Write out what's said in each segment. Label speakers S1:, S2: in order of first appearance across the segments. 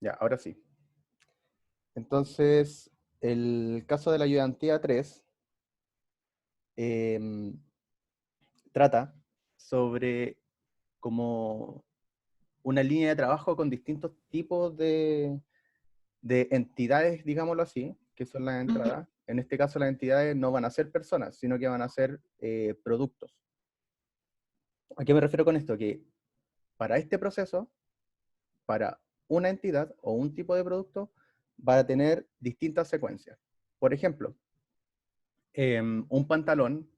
S1: Ya, ahora sí. Entonces, el caso de la ayudantía 3 trata sobre como una línea de trabajo con distintos tipos de entidades, digámoslo así, que son las entradas. En este caso, las entidades no van a ser personas, sino que van a ser productos. ¿A qué me refiero con esto? Que para este proceso, para una entidad o un tipo de producto, va a tener distintas secuencias. Por ejemplo, un pantalón,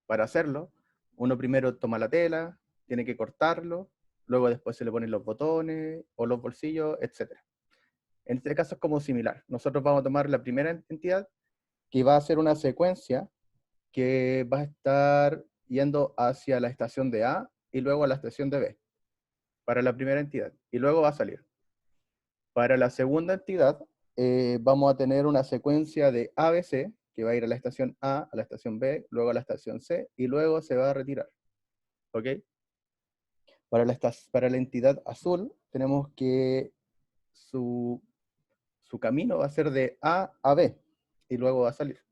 S1: para hacerlo, uno primero toma la tela, tiene que cortarlo, luego después se le ponen los botones o los bolsillos, etc. En este caso es como similar. Nosotros vamos a tomar la primera entidad, que va a ser una secuencia que va a estar yendo hacia la estación de A y luego a la estación de B, para la primera entidad, y luego va a salir. Para la segunda entidad, vamos a tener una secuencia de ABC, que va a ir a la estación A, a la estación B, luego a la estación C, y luego se va a retirar. ¿Ok? Para la entidad azul, tenemos que su camino va a ser de A a B, y luego va a salir.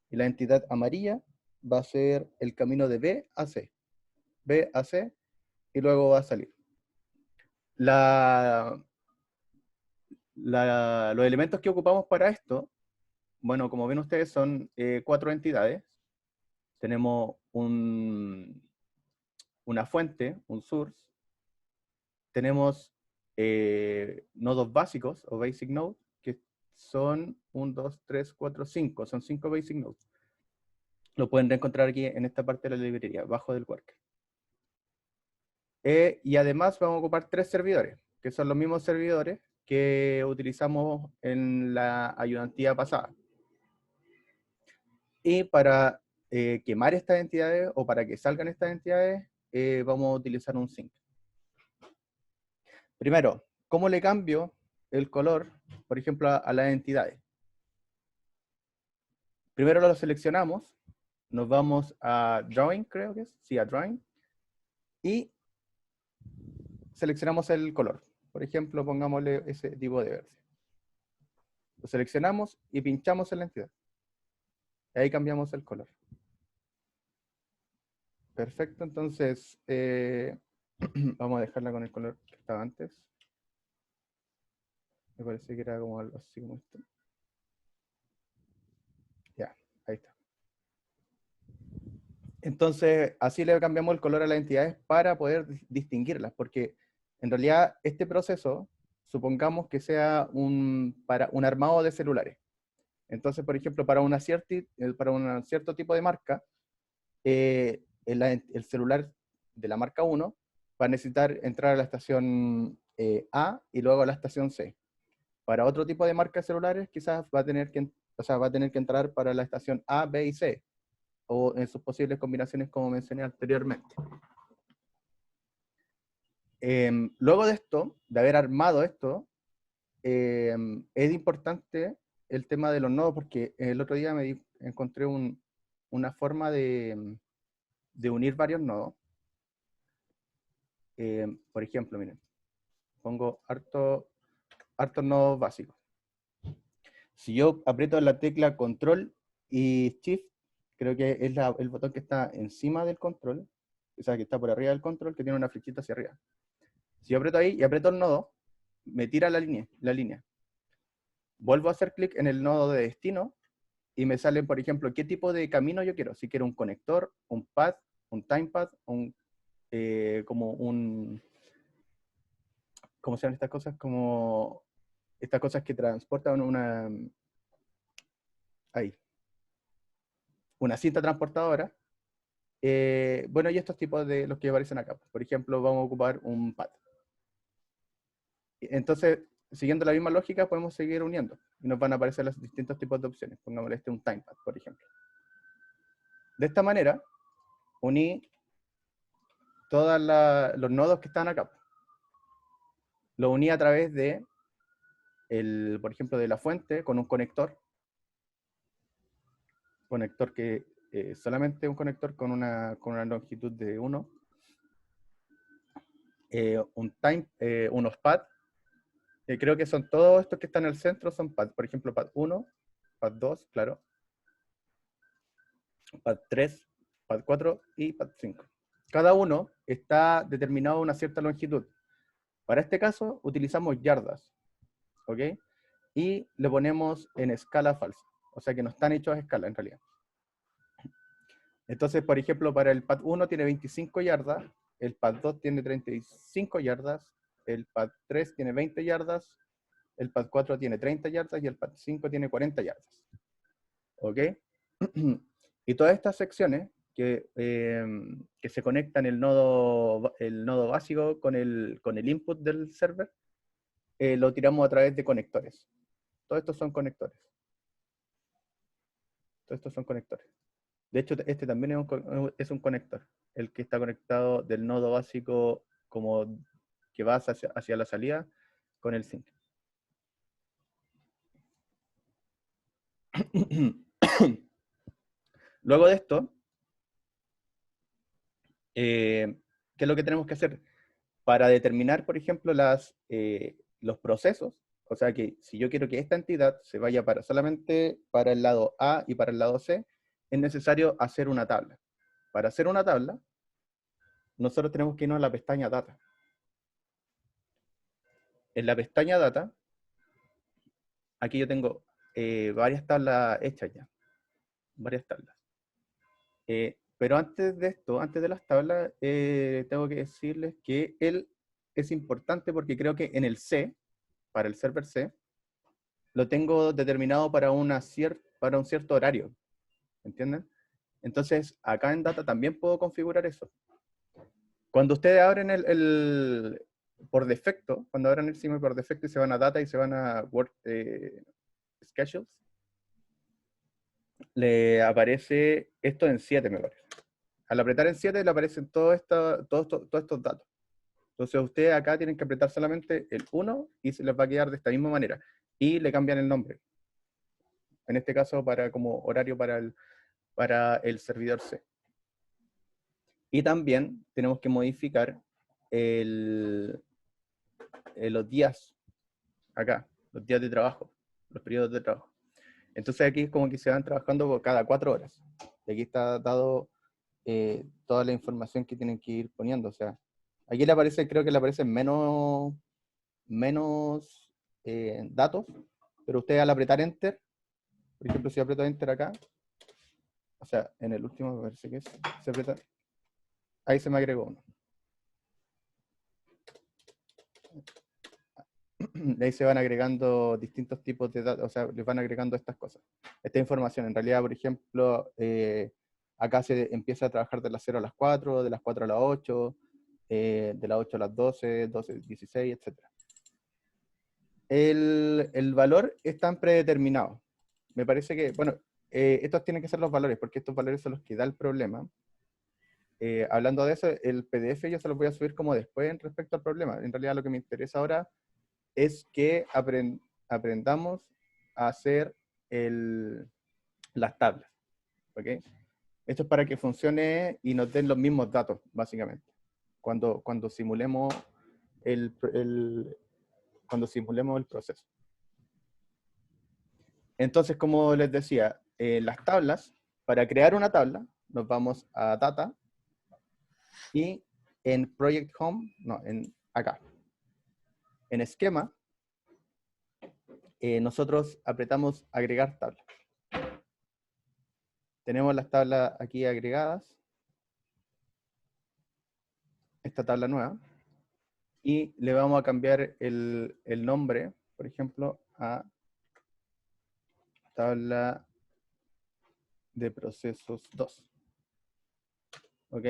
S1: Y la entidad amarilla va a ser el camino de B a C, y luego va a salir. Los elementos que ocupamos para esto, bueno, como ven ustedes, son 4 entidades. Tenemos una fuente, un source. Tenemos nodos básicos, o basic nodes, que son 1, 2, 3, 4, 5. Son 5 basic nodes. Lo pueden encontrar aquí en esta parte de la librería, abajo del worker. Y además vamos a ocupar 3 servidores, que son los mismos servidores que utilizamos en la ayudantía pasada. Y para quemar estas entidades, o para que salgan estas entidades, vamos a utilizar un sync. Primero, ¿cómo le cambio el color, por ejemplo, a las entidades? Primero lo seleccionamos, nos vamos a Drawing, creo que es, sí, a Drawing, y seleccionamos el color. Por ejemplo, pongámosle ese tipo de verde. Lo seleccionamos y pinchamos en la entidad. Y ahí cambiamos el color. Perfecto, entonces vamos a dejarla con el color que estaba antes. Me parece que era como algo así como esto. Ya, ahí está. Entonces, así le cambiamos el color a las entidades para poder distinguirlas, porque en realidad este proceso, supongamos que sea para un armado de celulares. Entonces, por ejemplo, para un cierto tipo de marca, el celular de la marca 1 va a necesitar entrar a la estación A y luego a la estación C. Para otro tipo de marcas celulares, quizás va a tener que entrar para la estación A, B y C, o en sus posibles combinaciones como mencioné anteriormente. Luego de esto, de haber armado esto, es importante el tema de los nodos, porque el otro día encontré una forma de unir varios nodos. Por ejemplo, miren, pongo hartos nodos básicos. Si yo aprieto la tecla Control y Shift, creo que es el botón que está encima del control, o sea, que está por arriba del control, que tiene una flechita hacia arriba. Si yo aprieto ahí y aprieto el nodo, me tira la línea. Vuelvo a hacer clic en el nodo de destino y me salen, por ejemplo, qué tipo de camino yo quiero. Si quiero un conector, un pad, un timepad, como un... ¿Cómo se llaman estas cosas? Como estas cosas que transportan una cinta transportadora. Bueno, y estos tipos de los que aparecen acá. Por ejemplo, vamos a ocupar un pad. Entonces, siguiendo la misma lógica, podemos seguir uniendo. Y nos van a aparecer los distintos tipos de opciones. Pongámosle un timepad, por ejemplo. De esta manera, uní todos los nodos que están acá. Lo uní a través de, por ejemplo, de la fuente con un conector. Conector que solamente un conector con una longitud de 1. Unos pads Creo que son todos estos que están en el centro, son path. Por ejemplo, path 1, path 2, claro. Path 3, path 4 y path 5. Cada uno está determinado a una cierta longitud. Para este caso, utilizamos yardas, ¿ok? Y le ponemos en escala falsa. O sea que no están hechos a escala, en realidad. Entonces, por ejemplo, para el pad 1 tiene 25 yardas, el pad 2 tiene 35 yardas, el pad 3 tiene 20 yardas, el pad 4 tiene 30 yardas y el pad 5 tiene 40 yardas. ¿Ok? Y todas estas secciones que se conectan el nodo básico con el input del server, lo tiramos a través de conectores. Todos estos son conectores. Todos estos son conectores. De hecho, este también es un conector, el que está conectado del nodo básico como que va hacia la salida con el sync. Luego de esto, ¿qué es lo que tenemos que hacer? Para determinar, por ejemplo, los procesos, o sea que si yo quiero que esta entidad se vaya solamente para el lado A y para el lado C, es necesario hacer una tabla. Para hacer una tabla, nosotros tenemos que irnos a la pestaña Data. En la pestaña Data, aquí yo tengo varias tablas hechas ya, varias tablas. Pero antes de esto, antes de las tablas, tengo que decirles que él es importante porque creo que en el C, para el server C, lo tengo determinado para un cierto horario, ¿entienden? Entonces, acá en Data también puedo configurar eso. Cuando ustedes abren por defecto, cuando abran el CIME por defecto y se van a Data y se van a Work Schedules, le aparece esto en 7, me parece. Al apretar en 7 le aparecen todos estos datos. Entonces ustedes acá tienen que apretar solamente el 1 y se les va a quedar de esta misma manera. Y le cambian el nombre. En este caso como horario para el servidor C. Y también tenemos que modificar los días acá, los días de trabajo, los periodos de trabajo. Entonces aquí es como que se van trabajando por cada 4 horas. Y aquí está dado toda la información que tienen que ir poniendo. O sea, aquí le aparece, creo que le aparecen menos datos, pero usted al apretar Enter, por ejemplo, si aprieto Enter acá, o sea, en el último me parece que es, se aprieta, ahí se me agregó uno. De ahí se van agregando distintos tipos de datos, o sea, les van agregando estas cosas. Esta información, en realidad, por ejemplo, acá se empieza a trabajar de las 0 a las 4, de las 4 a las 8, de las 8 a las 12, 12, 16, etc. El valor están predeterminados. Me parece que, bueno, estos tienen que ser los valores, porque estos valores son los que da el problema. Hablando de eso, el PDF yo se los voy a subir como después en respecto al problema. En realidad lo que me interesa ahora es que aprendamos a hacer las tablas. ¿Ok? Esto es para que funcione y nos den los mismos datos, básicamente. Cuando simulemos cuando simulemos el proceso. Entonces, como les decía, las tablas, para crear una tabla, nos vamos a Data y en Project Home, no, acá. En Esquema, nosotros apretamos Agregar tabla. Tenemos las tablas aquí agregadas, esta tabla nueva, y le vamos a cambiar el nombre, por ejemplo, a tabla de procesos 2. ¿Ok?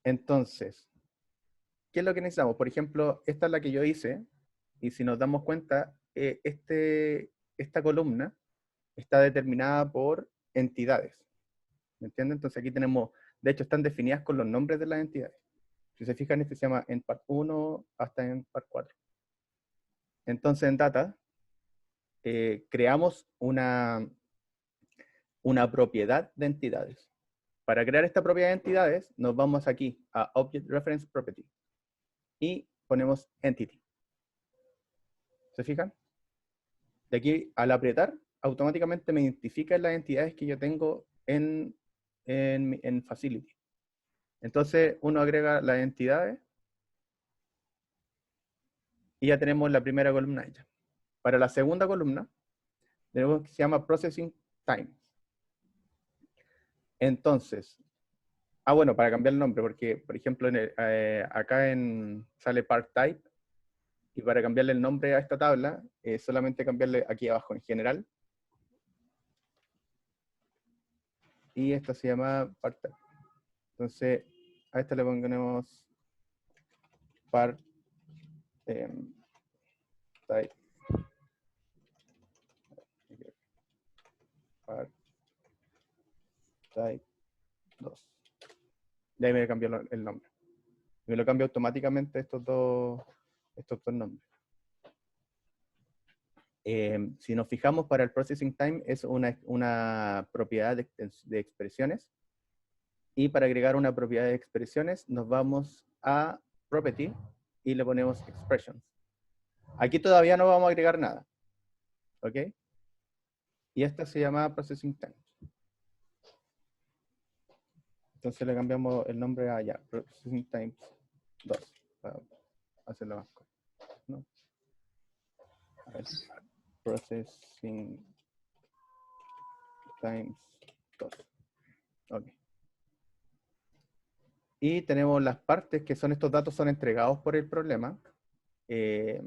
S1: Entonces, ¿qué es lo que necesitamos? Por ejemplo, esta es la que yo hice, y si nos damos cuenta, esta columna está determinada por entidades. ¿Me entienden? Entonces aquí tenemos, de hecho están definidas con los nombres de las entidades. Si se fijan, este se llama en part 1 hasta en part 4. Entonces en Data, creamos una propiedad de entidades. Para crear esta propiedad de entidades, nos vamos aquí a Object Reference Property y ponemos Entity. ¿Se fijan? De aquí, al apretar, automáticamente me identifica las entidades que yo tengo en Facility. Entonces, uno agrega las entidades y ya tenemos la primera columna hecha. Para la segunda columna, tenemos que se llama Processing Time. Entonces, bueno, para cambiar el nombre, porque, por ejemplo, acá sale Part Type, y para cambiarle el nombre a esta tabla, solamente cambiarle aquí abajo en general, y esta se llama Part Type. Entonces, a esta le ponemos Part Type. Part Type 2. Y ahí me cambió el nombre. Me lo cambia automáticamente estos dos nombres. Si nos fijamos, para el processing time es una propiedad de expresiones, y para agregar una propiedad de expresiones nos vamos a property y le ponemos expressions. Aquí todavía no vamos a agregar nada, ¿ok? Y esta se llama processing time. Entonces le cambiamos el nombre a ya, processing times 2, para hacerlo más corto, ¿no? A ver, processing times 2. Ok. Y tenemos las partes que son estos datos son entregados por el problema, que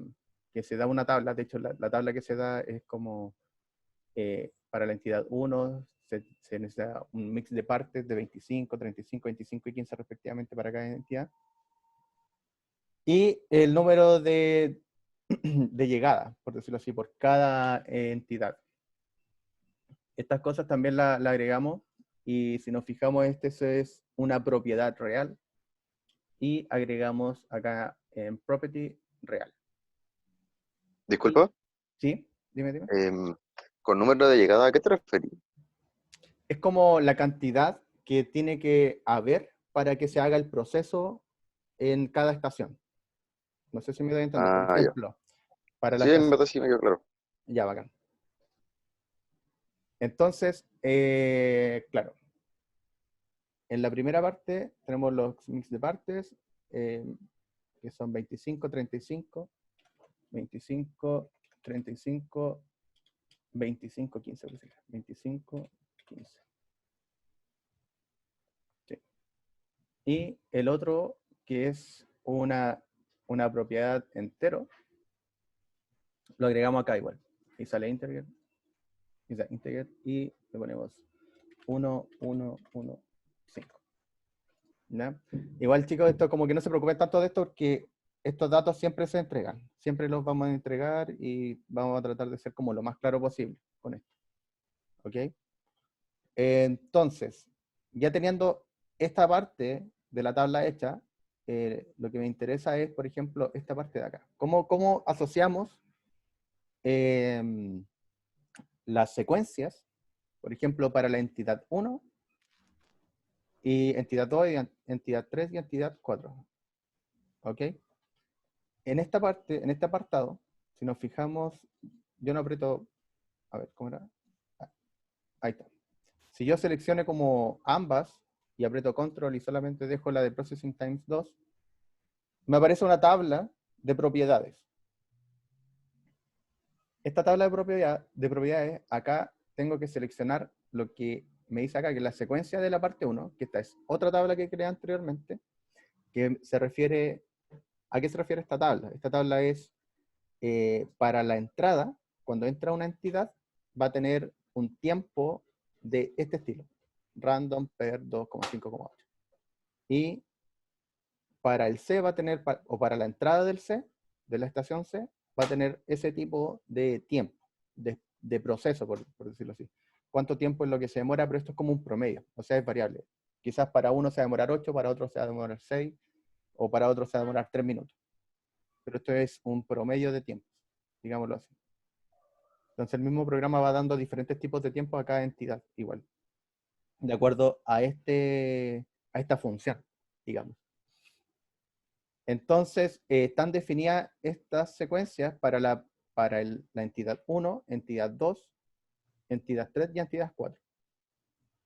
S1: se da una tabla. De hecho, la tabla que se da es como para la entidad 1, se necesita un mix de partes de 25, 35, 25 y 15 respectivamente para cada entidad. Y el número de llegada, por decirlo así, por cada entidad. Estas cosas también la agregamos, y si nos fijamos, este es una propiedad real, y agregamos acá en property real.
S2: Disculpa,
S1: ¿Sí? Dime.
S2: con número de llegada, ¿a qué te referís?
S1: Es como la cantidad que tiene que haber para que se haga el proceso en cada estación. No sé si me doy a entender. Por
S2: Ah, ya.
S1: ejemplo, para la
S2: Sí, en
S1: estación...
S2: verdad sí me quedó claro.
S1: Ya, bacán. Entonces, claro, en la primera parte tenemos los mix de partes, que son 25, 35, 25, 35, 25, 15. 25, 15. Sí. Y el otro, que es una propiedad entero, lo agregamos acá igual. Y sale integer. Y le ponemos 1, 1, 1, 5. ¿Ya? Igual, chicos, esto como que no se preocupen tanto de esto, porque estos datos siempre se entregan. Siempre los vamos a entregar, y vamos a tratar de ser como lo más claro posible con esto. ¿Ok? Entonces, ya teniendo esta parte de la tabla hecha, lo que me interesa es, por ejemplo, esta parte de acá. ¿Cómo asociamos las secuencias, por ejemplo, para la entidad 1, y entidad 2, y entidad 3 y entidad 4? ¿Ok? En esta parte, en este apartado, si nos fijamos, yo no aprieto, a ver, ¿cómo era? Ahí está. Si yo selecciono como ambas y aprieto control y solamente dejo la de processing times 2, me aparece una tabla de propiedades. Esta tabla de propiedades, acá tengo que seleccionar lo que me dice acá, que es la secuencia de la parte 1, que esta es otra tabla que creé anteriormente, que se refiere, ¿a qué se refiere esta tabla? Esta tabla es para la entrada. Cuando entra una entidad, va a tener un tiempo de este estilo: random per 2,5,8. Y para el C va a tener, o para la entrada del C, de la estación C, va a tener ese tipo de tiempo, de proceso, por decirlo así. ¿Cuánto tiempo es lo que se demora? Pero esto es como un promedio, o sea, es variable. Quizás para uno se va a demorar 8, para otro se va a demorar 6, o para otro se va a demorar 3 minutos. Pero esto es un promedio de tiempo, digámoslo así. Entonces el mismo programa va dando diferentes tipos de tiempo a cada entidad, igual, de acuerdo a esta función, digamos. Entonces, están definidas estas secuencias para para la entidad 1, entidad 2, entidad 3 y entidad 4.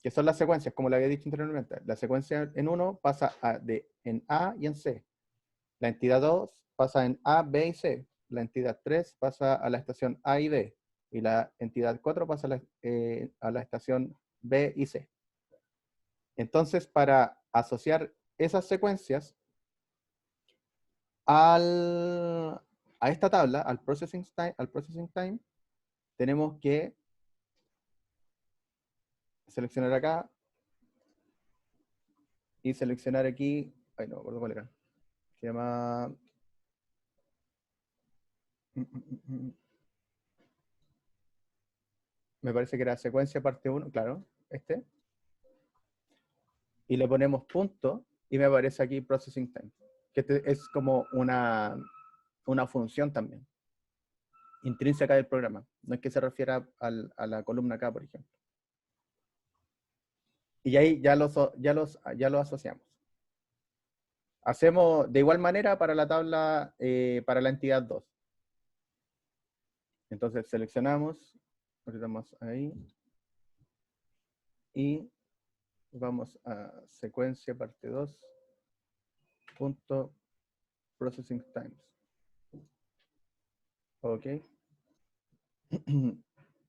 S1: Que son las secuencias, como le había dicho anteriormente. La secuencia en 1 pasa en A y en C. La entidad 2 pasa en A, B y C. La entidad 3 pasa a la estación A y B. Y la entidad 4 pasa a la estación B y C. Entonces, para asociar esas secuencias a esta tabla, al processing time, tenemos que seleccionar acá y seleccionar aquí, ay no me acuerdo cuál era, se llama me parece que era secuencia parte 1, claro, y le ponemos punto y me aparece aquí processing time, que es como una función también intrínseca del programa, no es que se refiera a la columna acá, por ejemplo. Y ahí ya lo asociamos. Hacemos de igual manera para la tabla, para la entidad 2. Entonces seleccionamos, apretamos ahí, y vamos a secuencia parte 2, punto processing times. Ok.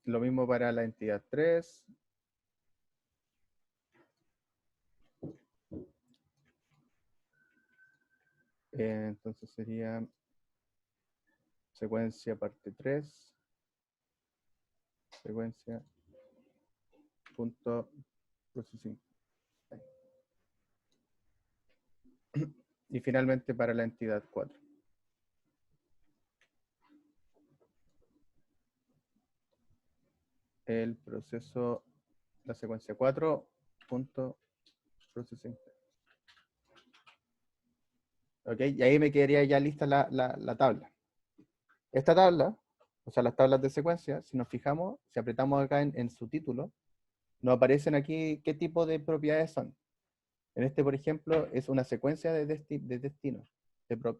S1: Lo mismo para la entidad 3. Entonces sería secuencia parte 3, secuencia punto processing time. Y finalmente para la entidad 4. El proceso, la secuencia 4, punto processing time. Ok, y ahí me quedaría ya lista la tabla. Esta tabla, o sea, las tablas de secuencia, si nos fijamos, si apretamos acá en su título, nos aparecen aquí qué tipo de propiedades son. En este, por ejemplo, es una secuencia de destino,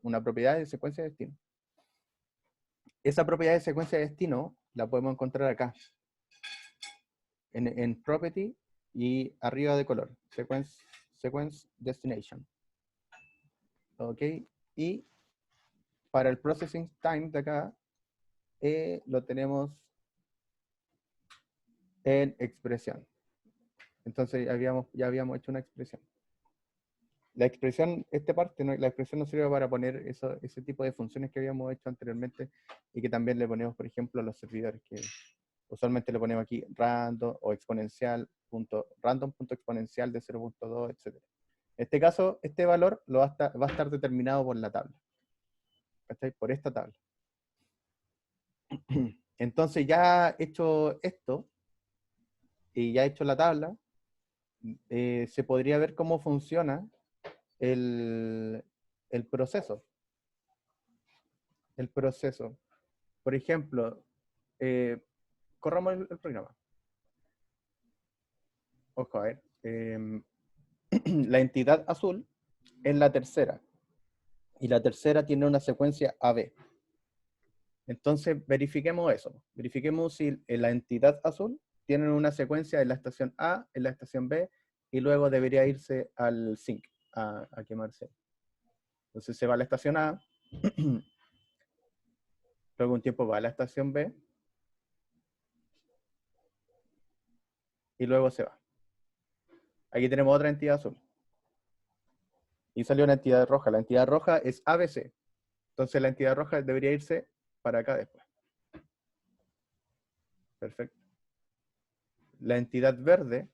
S1: una propiedad de secuencia de destino. Esa propiedad de secuencia de destino la podemos encontrar acá, en Property y arriba de color, Sequence Destination. Ok, y para el Processing Time de acá, lo tenemos en expresión. Entonces ya habíamos hecho una expresión. La expresión, la expresión nos sirve para poner ese tipo de funciones que habíamos hecho anteriormente y que también le ponemos, por ejemplo, a los servidores, que usualmente le ponemos aquí random o random.exponencial de 0.2, etc. En este caso, este valor va a estar determinado por la tabla. ¿Cachai? Por esta tabla. Entonces, ya hecho esto, y ya hecho la tabla, se podría ver cómo funciona el proceso. El proceso. Por ejemplo, corramos el programa. Ojo, a ver. La entidad azul es la tercera. Y la tercera tiene una secuencia AB. Entonces, verifiquemos eso. Verifiquemos si la entidad azul tiene una secuencia en la estación A, en la estación B, y luego debería irse al sync, a quemarse. Entonces se va a la estación A, luego un tiempo va a la estación B, y luego se va. Aquí tenemos otra entidad azul. Y salió una entidad roja. La entidad roja es ABC. Entonces la entidad roja debería irse para acá después. Perfecto. La entidad verde,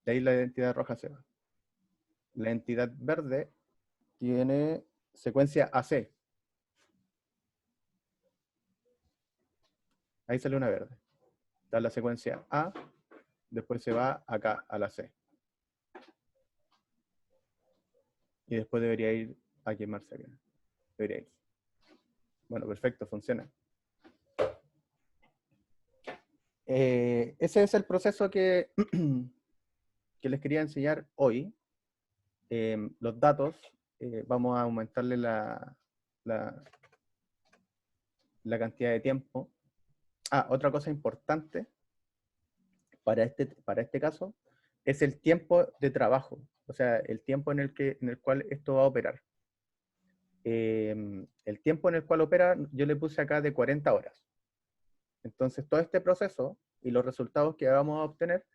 S1: de ahí la entidad roja se va. La entidad verde tiene secuencia AC. Ahí sale una verde. Está la secuencia A, después se va acá a la C. Y después debería ir a quemarse acá. Debería ir. Bueno, perfecto, funciona. Ese es el proceso que, que les quería enseñar hoy. Los datos, vamos a aumentarle la la cantidad de tiempo. Otra cosa importante para este caso es el tiempo de trabajo, o sea, el tiempo en el cual esto va a operar. El tiempo en el cual opera, yo le puse acá de 40 horas. Entonces, todo este proceso y los resultados que vamos a obtener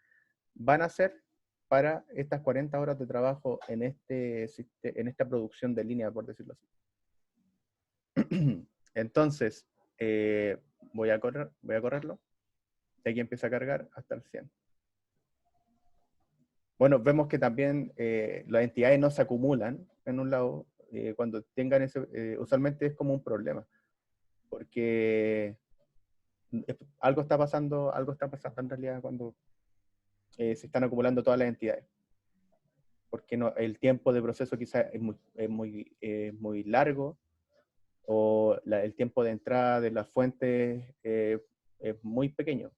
S1: van a ser para estas 40 horas de trabajo en esta producción de línea, por decirlo así. Entonces, voy a correrlo. De aquí empieza a cargar hasta el 100. Bueno, vemos que también las entidades no se acumulan en un lado. Cuando tengan usualmente es como un problema, porque algo está pasando en realidad cuando se están acumulando todas las entidades, porque el tiempo de proceso quizás es muy largo, o el tiempo de entrada de las fuentes es muy pequeño.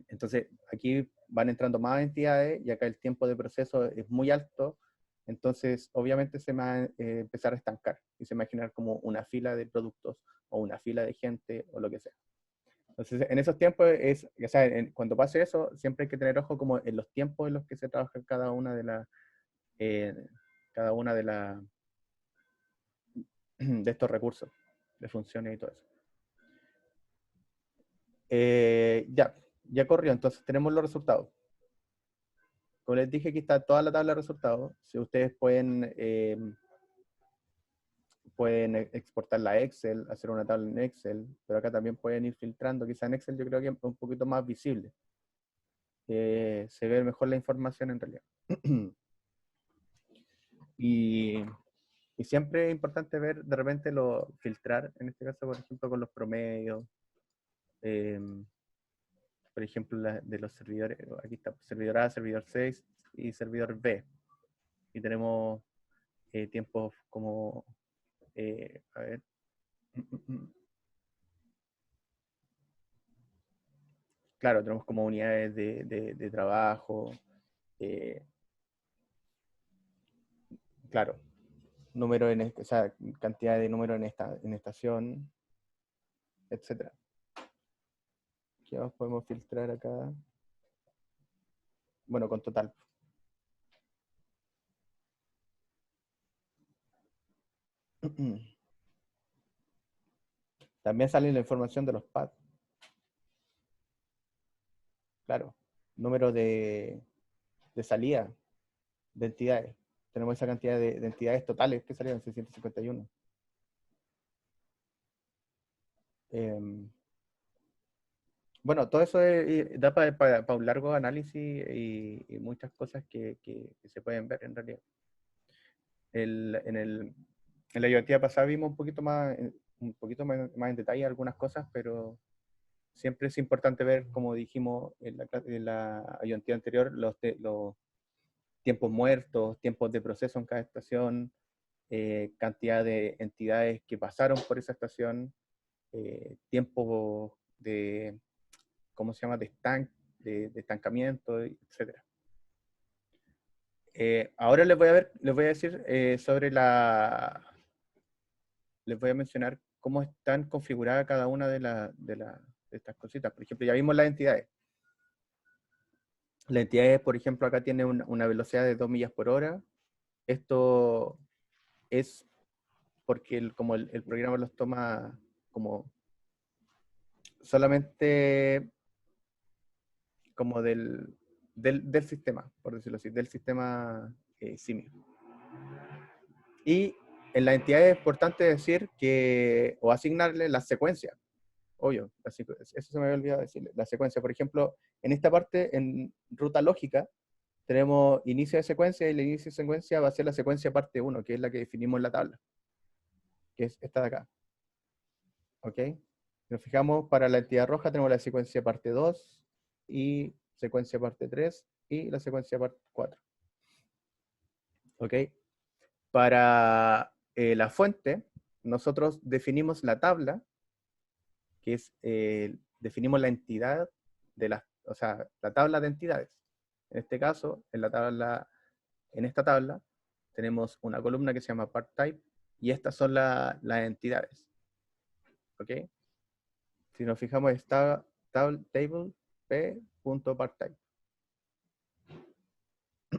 S1: Entonces, aquí van entrando más entidades y acá el tiempo de proceso es muy alto, entonces obviamente se va a empezar a estancar y se va a imaginar como una fila de productos o una fila de gente o lo que sea. Entonces, en esos tiempos, o sea, cuando pase eso, siempre hay que tener ojo como en los tiempos en los que se trabaja cada una de las de estos recursos, de funciones y todo eso. Ya corrió, entonces tenemos los resultados. Como les dije, aquí está toda la tabla de resultados. Si ustedes pueden exportarla a Excel, hacer una tabla en Excel, pero acá también pueden ir filtrando. Quizá en Excel yo creo que es un poquito más visible. Se ve mejor la información en realidad. y, siempre es importante ver, de repente, filtrar, en este caso, por ejemplo, con los promedios. Por ejemplo, de los servidores, aquí está, servidor A, servidor 6 y servidor B. Y tenemos tiempos como, a ver, claro, tenemos como unidades de trabajo, claro, número o sea, cantidad de número en estación, etc. ¿Qué más podemos filtrar acá? Bueno, con total. También sale la información de los pads. Claro, número de salida de entidades. Tenemos esa cantidad de entidades totales que salieron, 651. Bueno, todo eso da para un largo análisis y muchas cosas que se pueden ver en realidad. En la ayudantía pasada vimos un poquito más en detalle algunas cosas, pero siempre es importante ver, como dijimos en la ayudantía anterior, los tiempos muertos, tiempos de proceso en cada estación, cantidad de entidades que pasaron por esa estación, tiempo de, ¿cómo se llama?, de estancamiento, etc. Ahora les voy a decir les voy a mencionar cómo están configuradas cada una de estas cositas. Por ejemplo, ya vimos las entidades. La entidad, por ejemplo, acá tiene una velocidad de 2 millas por hora. Esto es porque como el programa los toma como solamente como del sistema, por decirlo así, del sistema SIMI. Y en la entidad es importante decir o asignarle la secuencia. Obvio, eso se me había olvidado decirle. La secuencia, por ejemplo, en esta parte, en ruta lógica, tenemos inicio de secuencia, y el inicio de secuencia va a ser la secuencia parte 1, que es la que definimos en la tabla, que es esta de acá. ¿Ok? Si nos fijamos, para la entidad roja tenemos la secuencia parte 2, y secuencia parte 3, y la secuencia parte 4. ¿Ok? Para la fuente, nosotros definimos la tabla, que es, definimos la entidad o sea, la tabla de entidades. En este caso, en esta tabla, tenemos una columna que se llama part type, y estas son las entidades. ¿ok? Si nos fijamos, está table p.partType.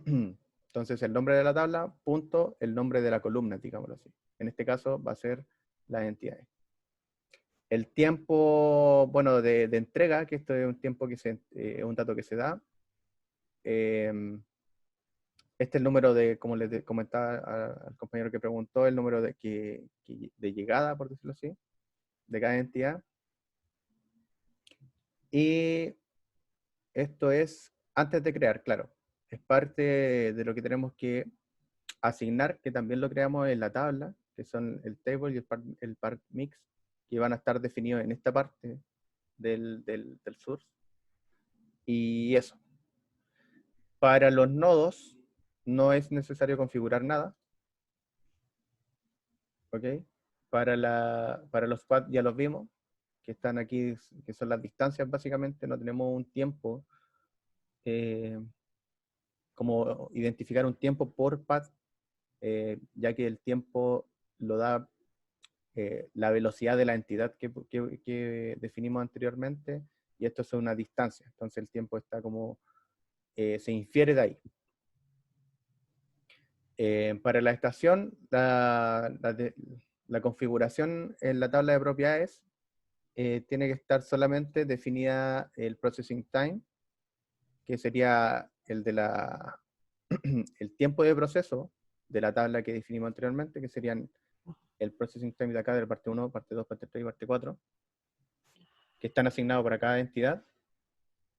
S1: Entonces, el nombre de la tabla, punto, el nombre de la columna, digámoslo así. En este caso, va a ser las entidades. El tiempo, bueno, de entrega, que esto es un tiempo que es un dato que se da. Este es el número de, como les comentaba al compañero que preguntó, el número de llegada, por decirlo así, de cada entidad. Y esto es antes de crear, claro. Es parte de lo que tenemos que asignar, que también lo creamos en la tabla, que son el table y el part mix, que van a estar definidos en esta parte del source. Y eso. Para los nodos no es necesario configurar nada. ¿Ok? Para los paths ya los vimos, que están aquí, que son las distancias básicamente. No tenemos un tiempo, como identificar un tiempo por path, ya que el tiempo lo da la velocidad de la entidad que definimos anteriormente, y esto es una distancia. Entonces el tiempo está como, se infiere de ahí. Para la estación, la configuración en la tabla de propiedades tiene que estar solamente definida el processing time, que sería el de el tiempo de proceso de la tabla que definimos anteriormente, que serían el processing time de acá, de la parte 1, parte 2, parte 3 y parte 4, que están asignados para cada entidad.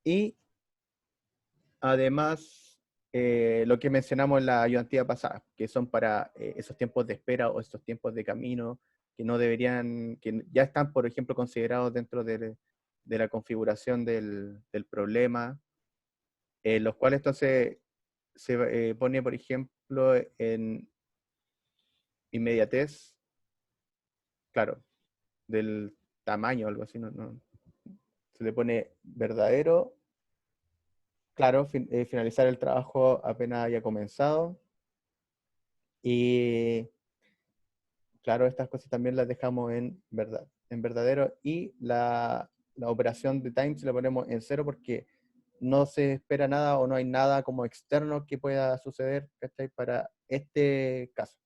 S1: Y además, lo que mencionamos en la ayudantía pasada, que son para esos tiempos de espera o esos tiempos de camino, que no deberían, que ya están, por ejemplo, considerados dentro de la configuración del problema, los cuales entonces se pone, por ejemplo, en inmediatez, claro, del tamaño o algo así, se le pone verdadero, claro, finalizar el trabajo apenas haya comenzado, y claro, estas cosas también las dejamos en verdadero, y la operación de time se la ponemos en 0 porque no se espera nada o no hay nada como externo que pueda suceder, ¿cachai? Para este caso.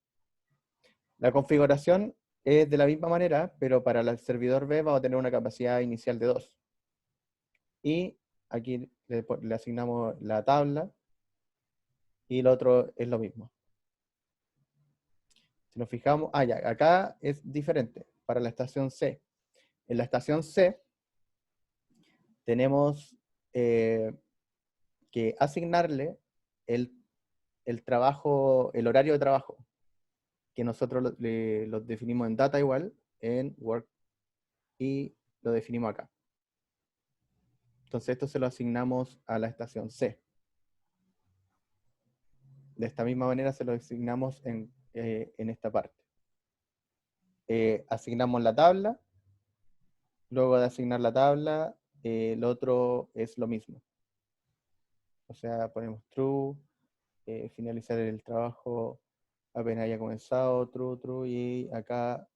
S1: La configuración es de la misma manera, pero para el servidor B vamos a tener una capacidad inicial de 2. Y aquí le asignamos la tabla, y el otro es lo mismo. Si nos fijamos, ya, acá es diferente para la estación C. En la estación C tenemos que asignarle el trabajo, el horario de trabajo, que nosotros lo definimos en data igual, en work, y lo definimos acá. Entonces esto se lo asignamos a la estación C. De esta misma manera se lo asignamos en esta parte. Asignamos la tabla, luego de asignar la tabla, lo otro es lo mismo. O sea, ponemos true, finalizar el trabajo apenas haya comenzado, true, true, y acá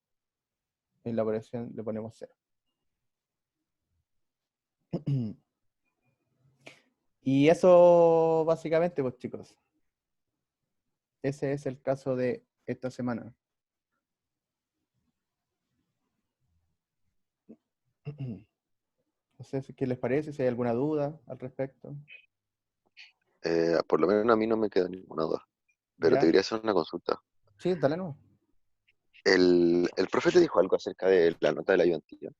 S1: en la operación le ponemos 0. Y eso básicamente, pues chicos, ese es el caso de esta semana. No sé qué les parece, si hay alguna duda al respecto.
S2: Por lo menos a mí no me queda ninguna duda, pero te
S1: ¿Ya?
S2: quería hacer una consulta.
S1: Sí, dale, no.
S2: El profe te dijo algo acerca de la nota de la ayudantía.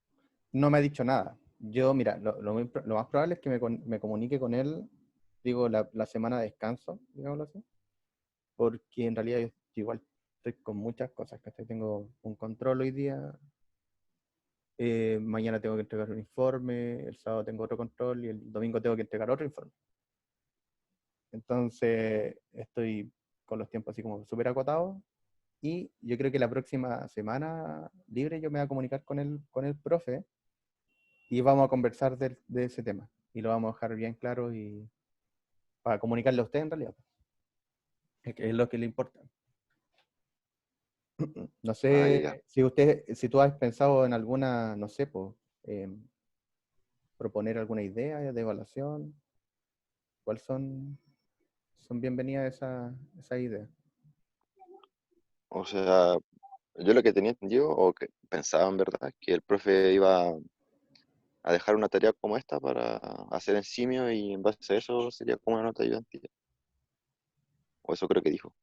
S1: No me ha dicho nada. Yo, mira, lo más probable es que me comunique con él, digo, la semana de descanso, digámoslo así, porque en realidad yo igual estoy con muchas cosas, que tengo un control hoy día, mañana tengo que entregar un informe, el sábado tengo otro control y el domingo tengo que entregar otro informe. Entonces estoy con los tiempos así como súper acotados, y yo creo que la próxima semana libre yo me voy a comunicar con el profe, y vamos a conversar de ese tema. Y lo vamos a dejar bien claro y para comunicarle a usted en realidad, que es lo que le importa. No
S2: Ah, ya, ya.
S1: sé si tú has pensado en alguna, no sé, pues, proponer alguna idea de evaluación. ¿Cuáles son bienvenidas esas ideas?
S2: O sea, yo lo que tenía entendido, o que pensaba en verdad, que el profe iba a dejar una tarea como esta para hacer en simio y en base a eso sería como una nota ayudantía. O eso creo que dijo.